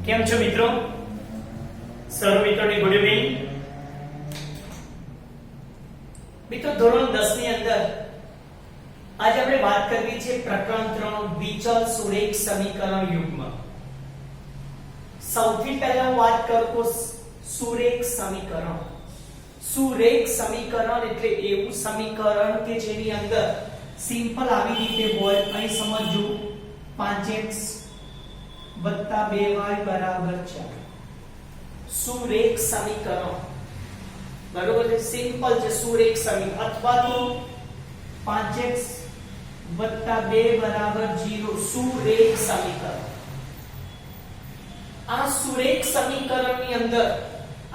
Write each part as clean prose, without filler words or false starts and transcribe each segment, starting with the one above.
કેમ છો મિત્રો? સર્વ મિત્રોને ગુડ ઇવનિંગ. મિત્રો ધોરણ 10 ની અંદર આજે આપણે વાત કરવી છે પ્રકરણ 3 દ્વિચલ સુરેખ સમીકરણ યુગ્મ. સૌથી પહેલા હું વાત કરું સુરેખ સમીકરણ. સુરેખ સમીકરણ એટલે એવું સમીકરણ કે જેની અંદર સિમ્પલ આવી રીતે હોય. અહીં સમજો 5x + 2y = 4. સુરેખ સમીકરણ બરોબર છે, સિમ્પલ છે સુરેખ સમીકરણ. અથવા તો 5x + 2 = 0 સુરેખ સમીકરણ. આ સુરેખ સમીકરણની અંદર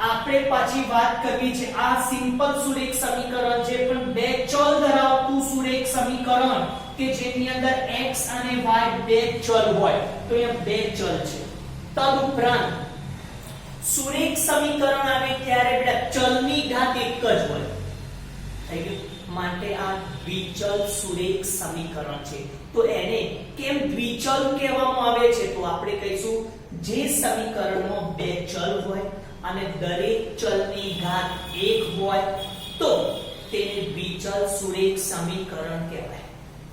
આપણે પાછી વાત કરવી છે. આ સિમ્પલ સુરેખ સમીકરણ છે, પણ બે ચલ ધરાવતું સુરેખ સમીકરણ કે જેની અંદર x અને y બે ચલ હોય. તો અહીંયા બે ચલ છે. તદુપરાંત સુરેખ સમીકરણ આવે ત્યારે બેટા ચલની ઘાત એક જ હોય. થઈ ગયું? માટે આ દ્વિચલ સુરેખ સમીકરણ છે. તો એને કેમ દ્વિચલ કહેવામાં આવે છે? તો આપણે કહીશું જે સમીકરણમાં બે ચલ હોય અને દરેક ચલની ઘાત 1 હોય તો તેને દ્વિચલ સુરેખ સમીકરણ કહેવાય.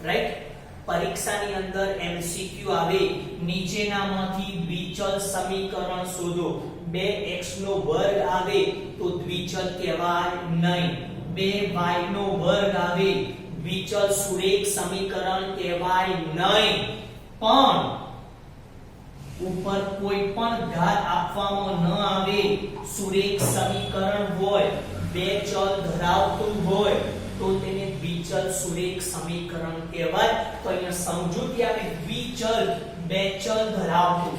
રાઈટ? પરીક્ષાની અંદર MCQ આવે, નીચેનામાંથી દ્વિચલ સમીકરણ શોધો. 2x² આવે તો દ્વિચલ કહેવાય નહીં. 2y² આવે દ્વિચલ સુરેખ સમીકરણ કહેવાય નહીં. પણ ઉપર કોઈ પણ ઘાત આપવામાં ન આવે, સુરેખ સમીકરણ હોય, બે ચલ ધરાવતું હોય તો તેને દ્વિચલ સુરેખ સમીકરણ કહેવાય. તો અહીંયા સમજૂતી આપે દ્વિચલ બે ચલ ધરાવતું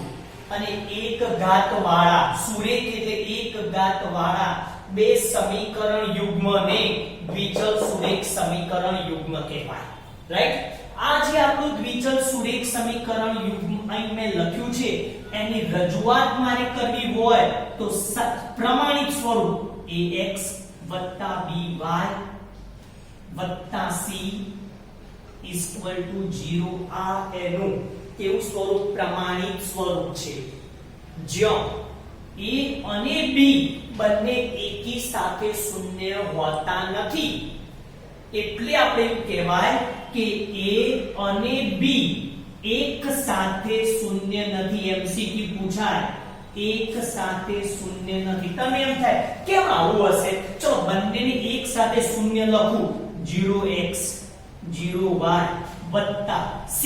અને એક ઘાત વાળા, સુરેખ એટલે એક ઘાત વાળા બે સમીકરણ યુગ્મને દ્વિચલ સુરેખ સમીકરણ યુગ્મ કહેવાય. રાઈટ? આ જે આપણું દ્વિચલ સુરેખ સમીકરણ યુગ્મ અહીં મેં લખ્યું છે, એની રજૂઆત મારે કરવી હોય તો પ્રમાણિત સ્વરૂપ ax + by + c = 0. આ એનું કેવું સ્વરૂપ? પ્રમાણિત સ્વરૂપ છે, જ્યાં a અને b બંને એકી સાથે શૂન્ય હોતા નથી. એટલે આપણે એવું કહેવાય કે a અને b એક સાથે શૂન્ય નથી. MCQ પૂછાય, એક સાથે શૂન્ય નથી. તમે એમ થાય કેમ આવું હશે? ચલો બંનેને એક સાથે શૂન્ય લખું. 0x 0y + c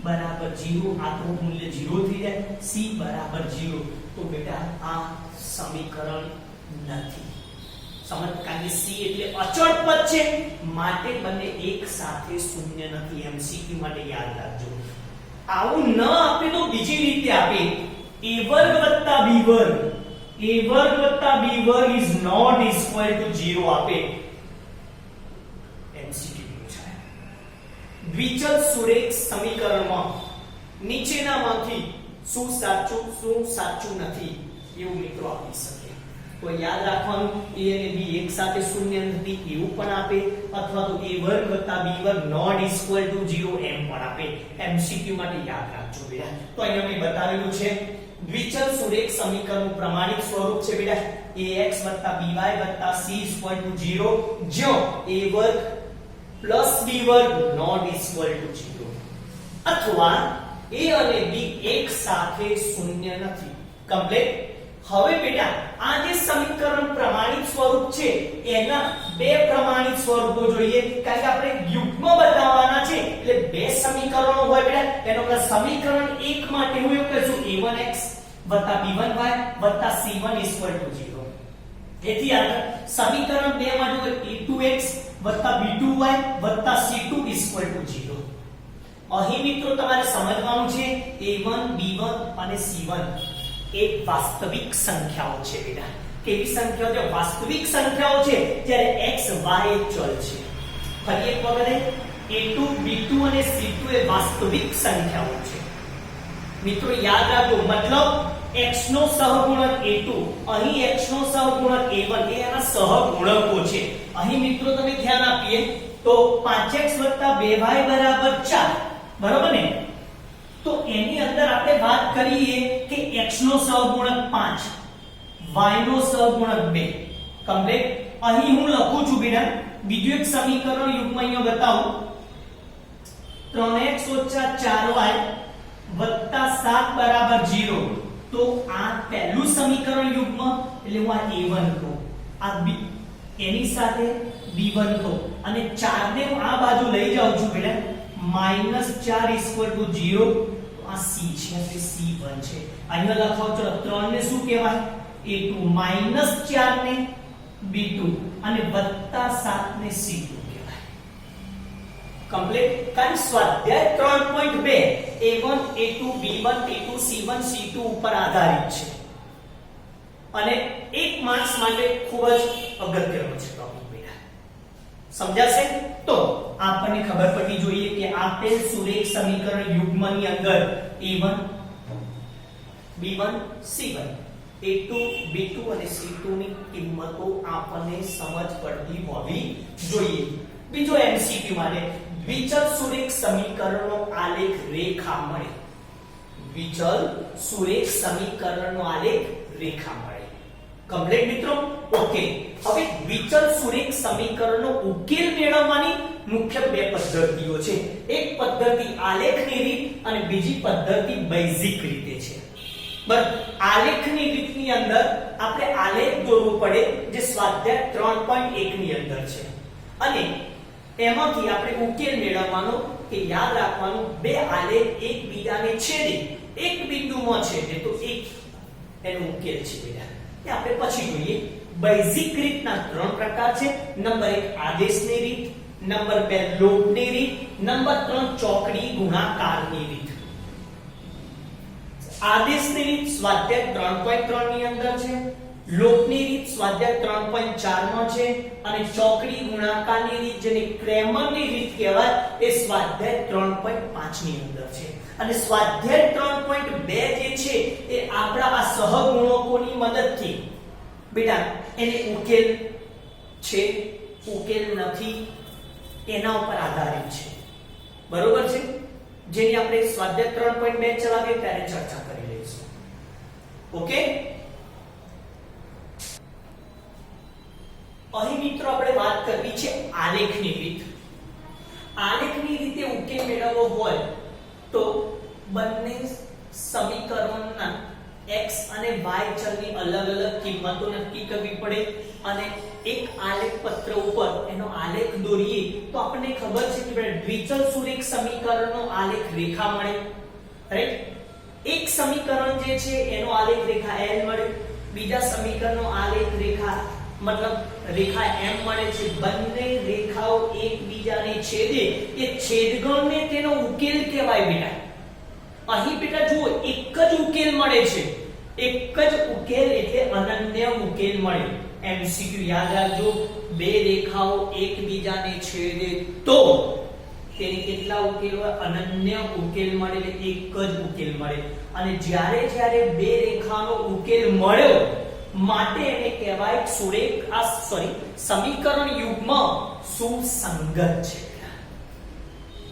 બરાબર 0. આ તો મૂલ્ય 0 થઈ જાય. c બરાબર 0. તો બેટા આ સમીકરણ નથી. સમજ? કારણ કે c એટલે અચળ પદ છે, માટે બંને એક સાથે શૂન્ય નથી. MCQ માટે યાદ રાખજો. આવું ન આપે તો બીજી રીતે આપે. a² + b², a² + b² is not equal to 0 આપે. MCQ પૂછાય. દ્વિચલ સુરેખ સમીકરણમાં નીચેનામાંથી શું સાચું નથી એવું મિત્રો આપી શકે. તો યાદ રાખવાનું, a અને b એક સાથે શૂન્ય નથી એવું પણ આપે, અથવા તો a² + b² not equal to 0 એમ પણ આપે. MCQ માટે યાદ રાખજો બેટા. તો અહીંયા મેં બતાવેલું છે દ્વિચલ સુરેખ સમીકરણનું પ્રમાણિત સ્વરૂપ છે બેટા ax + by + c = 0, જ્યાં a² + b² not equal to 0. અથવા a અને b એક સાથે શૂન્ય નથી. કમ્પ્લીટ? હવે બેટા આ જે સમીકરણ પ્રમાણિત સ્વરૂપ છે એના બે પ્રમાણિત સ્વરૂપો જોઈએ, કારણ કે આપણે યુગ્મ બતાવવાના છે. એટલે બે સમીકરણો હોય બેટા, એનો મતલબ સમીકરણ 1 માટે હું એવું કહીશું a1x + b1y + c1 = 0. તેથી આગળ સમીકરણ 2 માં જો a2x + b2y + c2 = 0. અહીં મિત્રો તમારે સમજવાનું છે a1 b1 અને c1 એ વાસ્તવિક સંખ્યાઓ છે બેટા. કેવી સંખ્યાઓ છે? વાસ્તવિક સંખ્યાઓ છે, જ્યારે x y એ ચલ છે. ફરી એક વખત a2 b2 અને c2 એ વાસ્તવિક સંખ્યાઓ છે. મિત્રો યાદ રાખો, મતલબ x નો સહગુણક a2, અહીં x નો સહગુણક a1 એ એના સહગુણકો છે. અહીં મિત્રો તમે ધ્યાન આપીએ તો 5x + 2y = 4. બરોબર ને? તો એની અંદર આપણે વાત કરીએ કે x નો સહગુણક 5, y નો સહગુણક 2. કમ્પ્લીટ. અહીં હું લખું છું બેટા બીજું એક સમીકરણ યુગ્મ અહીંયા બતાવું. 3x - 4y + 7 = 0. તો આ પહેલું સમીકરણ યુગ્મ એટલે હું આ a1 કહું, આ b એની સાથે b1 કહું અને 4 ને હું આ બાજુ લઈ જાઉં છું બેટા -4 = 0. આ c છે એટલે c1 છે. અહીંયા લખાવ ચલો 3 ને શું કહેવાય a2, -4 ને b2 અને +7 ને c2 કહેવાય. કમ્પ્લીટ. કારણ સ્વાધ્યાય 3.2 a1 a2 b1 b2 c1 c2 ઉપર આધારિત છે અને એક માર્ક્સ માટે ખૂબ જ અગત્યનો છે ટોપિક બેટા. સમજાશે? તો આપણને ખબર પડવી જોઈએ કે આપેલ સુરેખ સમીકરણ યુગ્મની અંદર a1 b1 c1 a2 b2 અને c2 ની કિંમતો આપણને સમજ પડતી હોવી જોઈએ. બીજો MCQ માટે વિચલ સુરેખ સમીકરણનો આલેખ રેખા મળે. વિચલ સુરેખ સમીકરણનો આલેખ રેખા મળે. કમ્પ્લીટ મિત્રો? ઓકે. હવે વિચલ સુરેખ સમીકરણનો ઉકેલ મેળવવાની મુખ્ય બે પદ્ધતિઓ છે. એક પદ્ધતિ આલેખની રીત અને બીજી પદ્ધતિ બેઝિક રીતે છે. બરાબર. આલેખની રીતની અંદર આપણે આલેખ દોરવો પડે જે સ્વાધ્યાય 3.1 ની અંદર છે અને એમાંથી આપણે ઉકેલ મેળવવાનો કે યાદ રાખવાનું બે આલેખ એકબીજાને છેદે એક બિંદુમાં છેદે તો એક એનો ઉકેલ છે બેટા. એ આપણે પછી જોઈએ. બેઝિક રીતના ત્રણ પ્રકાર છે. નંબર 1 આદેશની રીત, નંબર 2 લોભની રીત, નંબર 3 ચોકડી ગુણાકારની રીત. આદેશની રીત સ્વાધ્યાય 3.3 ની અંદર છે, લોભની રીત સ્વાધ્યાય 3.4 માં છે અને ચોકડી ગુણાકારની રીત જેને ક્રેમરની રીત કહેવાય એ સ્વાધ્યાય 3.5 ની અંદર છે. અને સ્વાધ્યાય 3.2 જે છે એ આપણા આ સહગુણકોની મદદથી બેટા એને ઉકેલ છે ઉકેલ નથી એના ઉપર આધારિત છે. બરોબર છે? જેની આપણે સ્વાધ્યાય 3.2 ચલાવીએ ત્યારે ચર્ચા કરી લઈશું. ઓકે? અહીં મિત્રો આપણે વાત કરવી છે આલેખની રીત. આલેખની રીતે ઉકેલ મેળવવો હોય તો બંને સમીકરણોના x અને y ચલની અલગ અલગ કિંમતો નક્કી કરવી પડે અને એક આલેખ પત્ર ઉપર એનો આલેખ દોરીએ તો આપણને ખબર છે કે દ્વિચલ સુરેખ સમીકરણનો આલેખ રેખા મળે. રાઈટ? એક સમીકરણ જે છે એનો આલેખ રેખા l મળે, બીજા સમીકરણનો આલેખ રેખા મતલબ રેખા m મળે છે. બંને રેખાઓ એકબીજાને છેદે એ છેદગણને તેનો ઉકેલ કહેવાય બેટા. અહીં બેટા જુઓ એક જ ઉકેલ મળે છે. એક જ ઉકેલ એટલે અનન્ય ઉકેલ મળે. MCQ યાદ રાખજો. બે રેખાઓ એકબીજાને છેદે તો તેને કેટલા ઉકેલ હોય? અનન્ય ઉકેલ મળે એટલે એક જ ઉકેલ મળે. અને જ્યારે જ્યારે બે રેખાનો ઉકેલ મળ્યો માટે એને કહેવાય સમીકરણ યુગ્મ સુસંગત છે.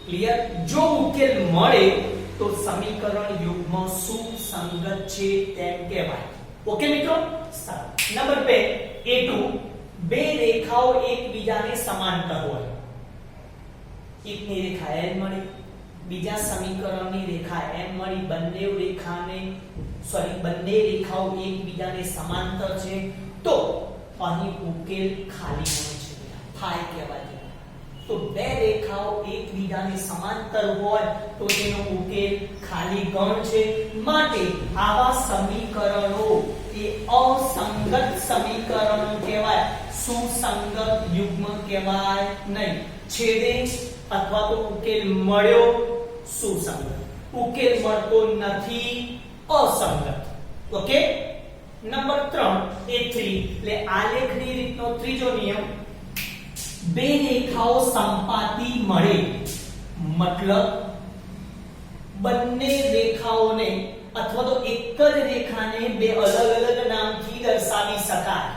ક્લિયર? જો ઉકેલ મળે તો સમીકરણ યુગ્મ સુસંગત છે તેમ કહેવાય. ઓકે મિત્રો? નંબર 2 A2 બે રેખાઓ એકબીજાને સમાંતર હોય. એકની રેખા l મળી, બીજા સમીકરણની રેખા m મળી. બંને રેખાઓ એકબીજાને સમાંતર છે તો અહીં ઉકેલ ખાલી હોય છે. ફાઈ કહેવાય. તો બે રેખાઓ એકબીજાને સમાંતર હોય તો તેનો ઉકેલ ખાલી ગણ છે. માટે આવા સમીકરણો એ અસંગત સમીકરણો કહેવાય, સુસંગત યુગ્મ કહેવાય નહીં. છેદે અથવા તો ઉકેલ મળ્યો સુસંગત, ઉકેલ મળતો નથી અસંગત. ઓકે? નંબર 3 A3 એટલે આલેખની રીતનો ત્રીજો નિયમ. બે રેખાઓ સંપાતી મળે મતલબ બંને રેખાઓને અથવા તો એક જ રેખાને બે અલગ અલગ નામથી દર્શાવી શકાય.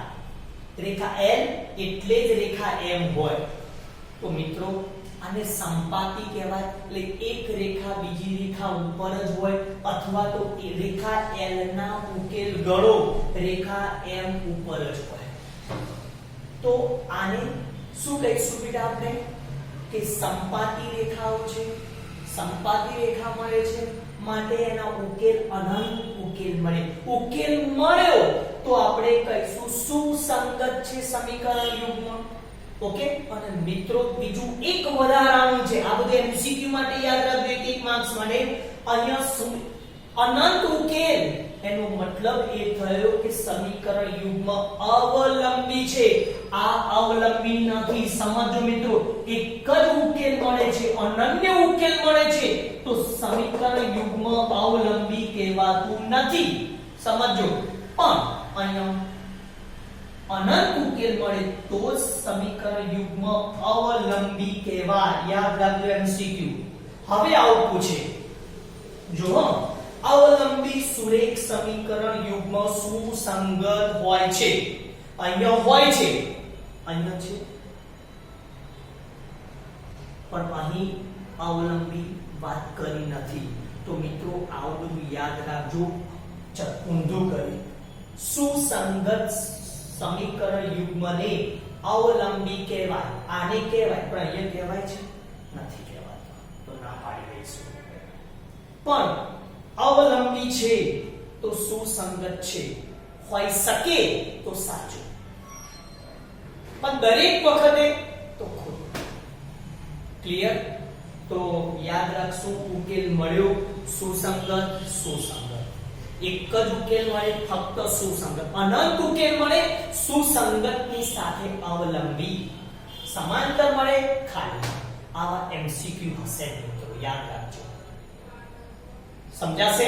રેખા l એટલે જ રેખા m હોય. તો મિત્રો આને સંપાતી કહેવાય. એટલે એક રેખા બીજી રેખા ઉપર જ હોય અથવા તો એ રેખા L ના ઉકેલ ગણો રેખા M ઉપર જ હોય. તો આને શું કહીશું બેટા આપણે કે સંપાતી રેખાઓ છે. સંપાતી રેખા મળે છે માટે એના ઉકેલ અનંત ઉકેલ મળે. ઉકેલ મળ્યો તો આપણે કહીશું સુસંગત છે સમીકરણ યુગ્મ. ઓકે. અને મિત્રો બીજું એક વધારાનું છે, આ બધું MCQ માટે યાદ રાખજો, એક માર્ક્સ માટે. અહીંયા અનંત ઉકેલ એનો મતલબ એ થયો કે સમીકરણ યુગ્મ અવલંબી છે. આ અવલંબી નથી. સમજો મિત્રો, એક જ ઉકેલ મળે છે, અનન્ય ઉકેલ મળે છે તો સમીકરણ યુગ્મ અવલંબી કહેવાતું નથી. સમજો. પણ અહીંયા અનંત ઉકેલ મળે તો સમીકરણ યુગ્મ અવલંબી કહેવાય. યાદ રાખજો MCQ. હવે આવું પૂછે, જો અવલંબી સુરેખ સમીકરણ યુગ્મ સુસંગત હોય છે. અહીંયા હોય છે, અહીંયા છે, પણ અહીં અવલંબી વાત કરી નથી. તો મિત્રો આવું બધું યાદ રાખજો. ઊંધું કરી સુસંગત સમીકરણ યુગ્મને અવલંબી કહેવાય. આને કહેવાય પણ અહીંયા કહેવાય છે નથી કહેવાતું, તો ના પાડી દઈશું. પણ અવલંબી છે તો સુસંગત છે, હોઈ શકે તો સાચું, પણ દરેક વખતે તો ખોટું. ક્લિયર? તો યાદ રાખશું, ઉકેલ મળ્યો સુસંગત સુસંગત. એક જ ઉકેલ મળે ફક્ત સુસંગત. અનંત ઉકેલ મળે સુસંગતની સાથે અવલંબી. સમાંતર મળે ખાલી. આવા MCQ હશે મિત્રો, યાદ રાખજો. સમજાશે?